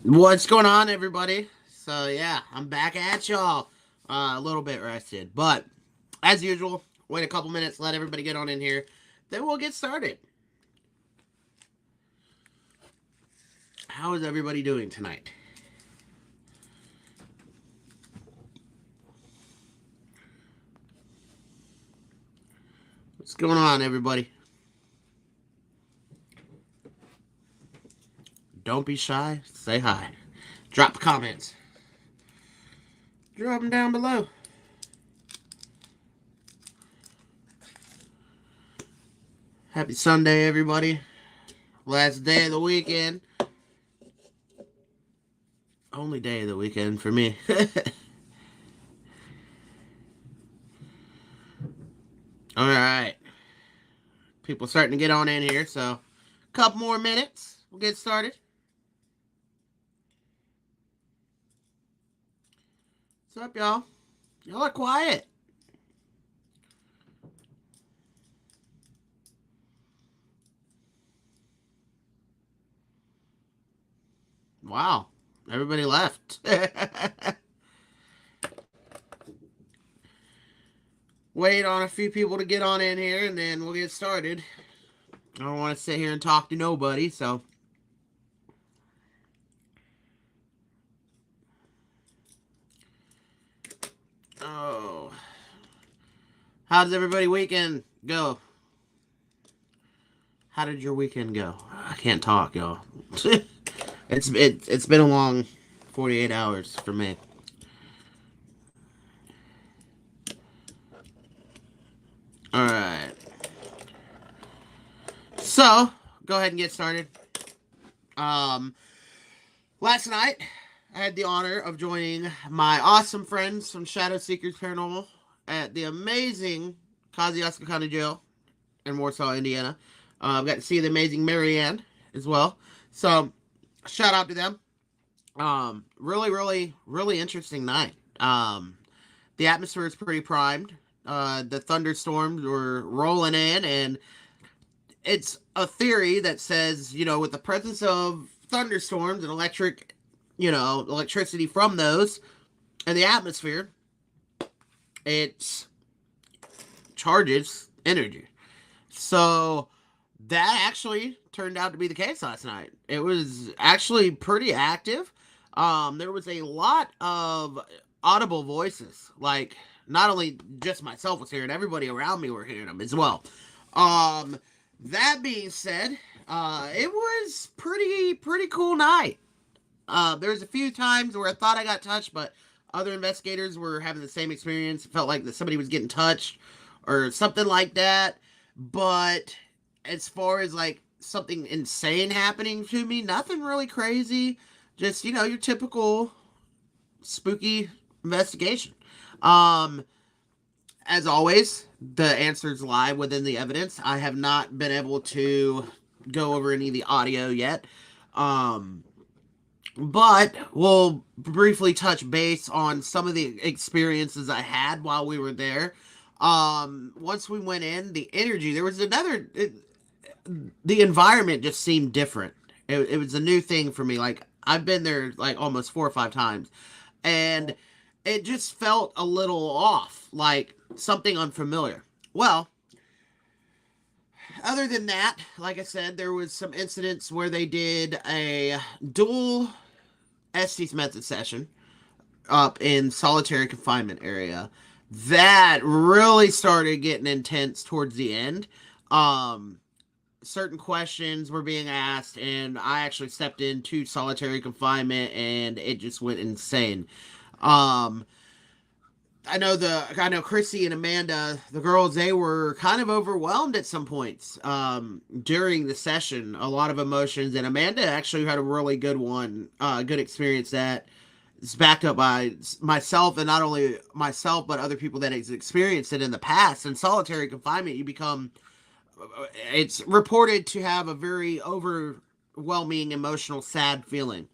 What's going on, everybody? So, yeah, I'm back at y'all. A little bit rested, but as usual, wait a couple minutes, let everybody get on in here, then we'll get started. How is everybody doing tonight? What's going on, everybody? Don't be shy, say hi. Drop comments. Drop them down below. Happy Sunday, everybody. Last day of the weekend. Only day of the weekend for me. All right. People starting to get on in here, so a couple more minutes. We'll get started. What's up, y'all? Y'all are quiet. Wow. Everybody left. Wait on a few people to get on in here, and then we'll get started. I don't want to sit here and talk to nobody, so. Oh. How does everybody weekend go? How did your weekend go? I can't talk, y'all. It's been a long 48 hours for me. All right. So, go ahead and get started. Um, Last night, I had the honor of joining my awesome friends from Shadow Seekers Paranormal at the amazing Kosciuszko County Jail in Warsaw, Indiana. Got to see the amazing Marianne as well. So, shout out to them. Really interesting night. The atmosphere is pretty primed. The thunderstorms were rolling in, and it's a theory that says, with the presence of thunderstorms and electricity from those and the atmosphere, it charges energy. So that actually turned out to be the case last night. It was actually pretty active. There was a lot of audible voices. Like, not only just myself was hearing, everybody around me were hearing them as well. That being said, it was pretty cool night. There's a few times where I thought I got touched, but other investigators were having the same experience. It felt like that somebody was getting touched or something like that. But as far as like something insane happening to me, nothing really crazy. Just, your typical spooky investigation. Um, as always, the answers lie within the evidence. I have not been able to go over any of the audio yet. But we'll briefly touch base on some of the experiences I had while we were there. Once we went in, the energy, there was the environment just seemed different. It was a new thing for me. Like, I've been there like almost 4 or 5 times, and it just felt a little off, like something unfamiliar. Well, other than that, like I said, there was some incidents where they did a dual Estes method session up in solitary confinement area. That really started getting intense towards the end. Um, Certain questions were being asked, and I actually stepped into solitary confinement, and it just went insane. Um, I know Chrissy and Amanda, the girls, they were kind of overwhelmed at some points during the session. A lot of emotions, and Amanda actually had a really good one, good experience that is backed up by myself, and not only myself but other people that has experienced it in the past. In solitary confinement, you become, it's reported to have a very overwhelming, emotional, sad feeling.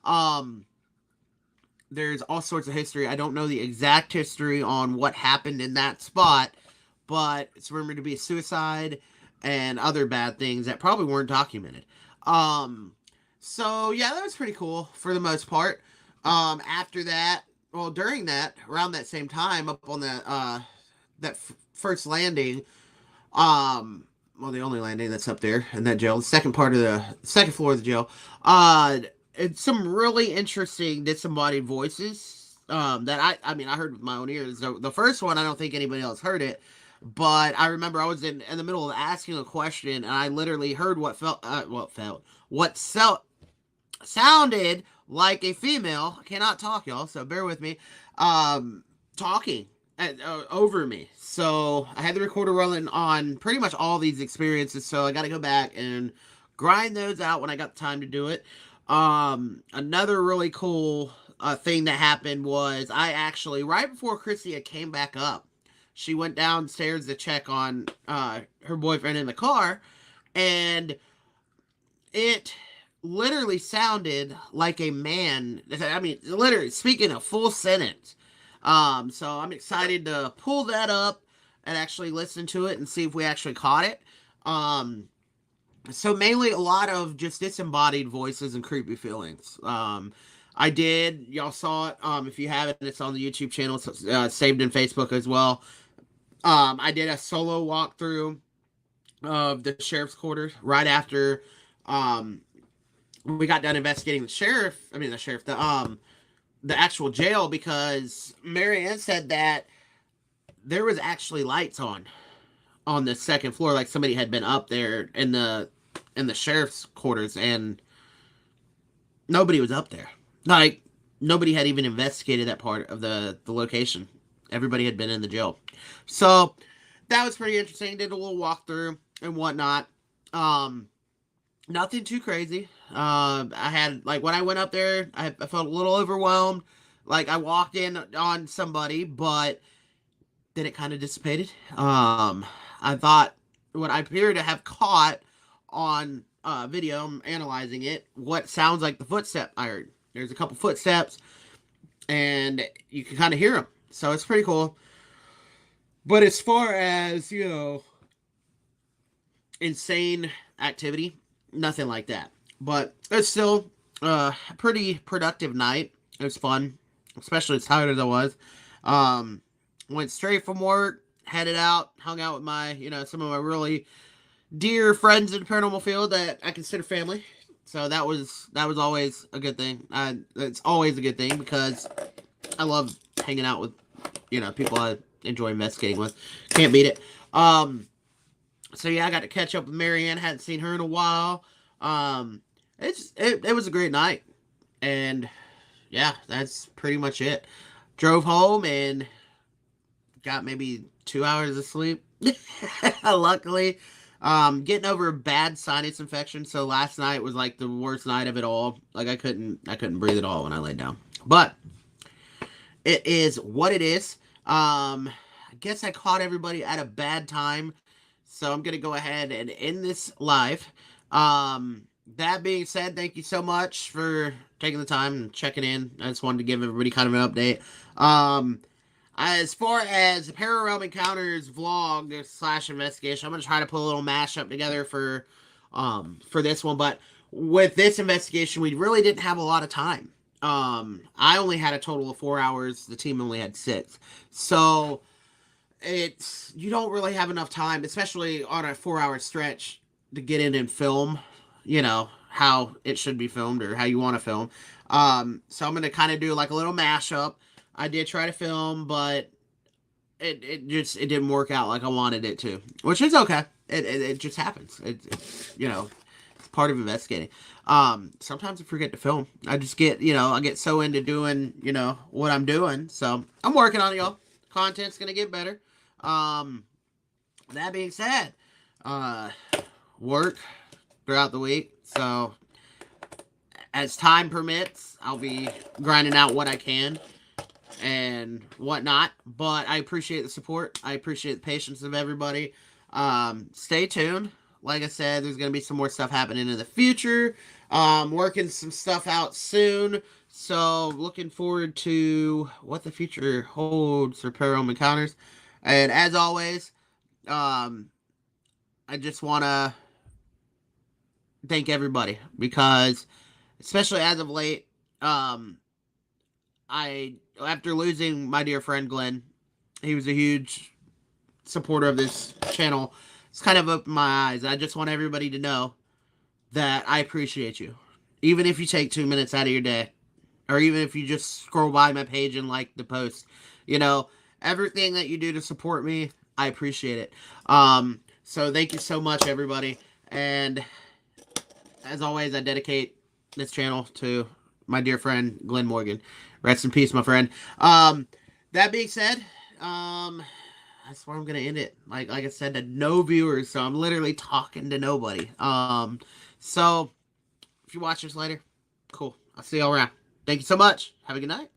Um, there's all sorts of history. I don't know the exact history on what happened in that spot, but it's rumored to be a suicide and other bad things that probably weren't documented. Um, So yeah, that was pretty cool for the most part. After that, well, during that, around that same time, up on that first landing, um, well, the only landing that's up there in that jail, the second part of the second floor of the jail, uh, it's some really interesting disembodied voices. That I mean, I heard with my own ears. The first one, I don't think anybody else heard it, but I remember I was in the middle of asking a question, and I literally heard what sounded like a female. I cannot talk, y'all, so bear with me. Talking over me. So I had the recorder rolling on pretty much all these experiences. So I got to go back and grind those out when I got the time to do it. Another really cool thing that happened was I actually, right before Christia came back up, she went downstairs to check on her boyfriend in the car, and it literally sounded like a man. I mean, literally speaking a full sentence. So I'm excited to pull that up and actually listen to it and see if we actually caught it. Um, so mainly a lot of just disembodied voices and creepy feelings. I did, y'all saw it. If you haven't, it's on the YouTube channel. It's saved in Facebook as well. I did a solo walkthrough of the sheriff's quarters right after um we got done investigating the actual jail, because Marianne said that there was actually lights on the second floor, like somebody had been up there in the sheriff's quarters, and nobody was up there. Like, nobody had even investigated that part of the location. Everybody had been in the jail. So that was pretty interesting. Did a little walkthrough and whatnot. Um, Nothing too crazy. I had, like, when I went up there, I felt a little overwhelmed. Like, I walked in on somebody, but then it kind of dissipated. I thought what I appear to have caught on video, I'm analyzing it, what sounds like the footstep I heard. There's a couple footsteps, and you can kind of hear them. So it's pretty cool. But as far as, insane activity, nothing like that. But it's still a pretty productive night. It was fun, especially as tired as I was. Um, Went straight from work, headed out, hung out with some of my really dear friends in the paranormal field that I consider family. So that was always a good thing. It's always a good thing because I love hanging out with people I enjoy investigating with. Can't beat it. So yeah, I got to catch up with Marianne. Hadn't seen her in a while. It was a great night, and yeah, that's pretty much it. Drove home and got maybe 2 hours of sleep. Luckily, getting over a bad sinus infection. So last night was like the worst night of it all. Like, I couldn't breathe at all when I laid down. But it is what it is. I guess I caught everybody at a bad time, so I'm gonna go ahead and end this live. That being said, thank you so much for taking the time and checking in. I just wanted to give everybody kind of an update. As far as the Pararealm Encounters vlog slash investigation, I'm gonna try to put a little mashup together for this one. But with this investigation, we really didn't have a lot of time. I only had a total of 4 hours. The team only had 6. So you don't really have enough time, especially on a 4-hour stretch, to get in and film, how it should be filmed or how you want to film. So I'm going to kind of do like a little mashup. I did try to film, but it didn't work out like I wanted it to, which is okay. It just happens. It's part of investigating. Sometimes I forget to film. I just I get so into doing, what I'm doing. So I'm working on it, y'all. Content's going to get better. That being said, work throughout the week. So as time permits, I'll be grinding out what I can and whatnot. But I appreciate the support. I appreciate the patience of everybody. Stay tuned. Like I said, there's going to be some more stuff happening in the future. Working some stuff out soon. So looking forward to what the future holds for Paranormal Encounters. And as always, I just want to thank everybody, because especially as of late. Um, I after losing my dear friend Glenn, he was a huge supporter of this channel. It's kind of opened my eyes. I just want everybody to know that I appreciate you, even if you take 2 minutes out of your day, or even if you just scroll by my page and like the post. You know, everything that you do to support me, I appreciate it. So thank you so much, everybody. And as always, I dedicate this channel to my dear friend Glenn Morgan. Rest in peace, my friend. That being said, that's where I'm gonna end it. Like I said, to no viewers, so I'm literally talking to nobody. So if you watch this later, cool. I'll see y'all around. Thank you so much. Have a good night.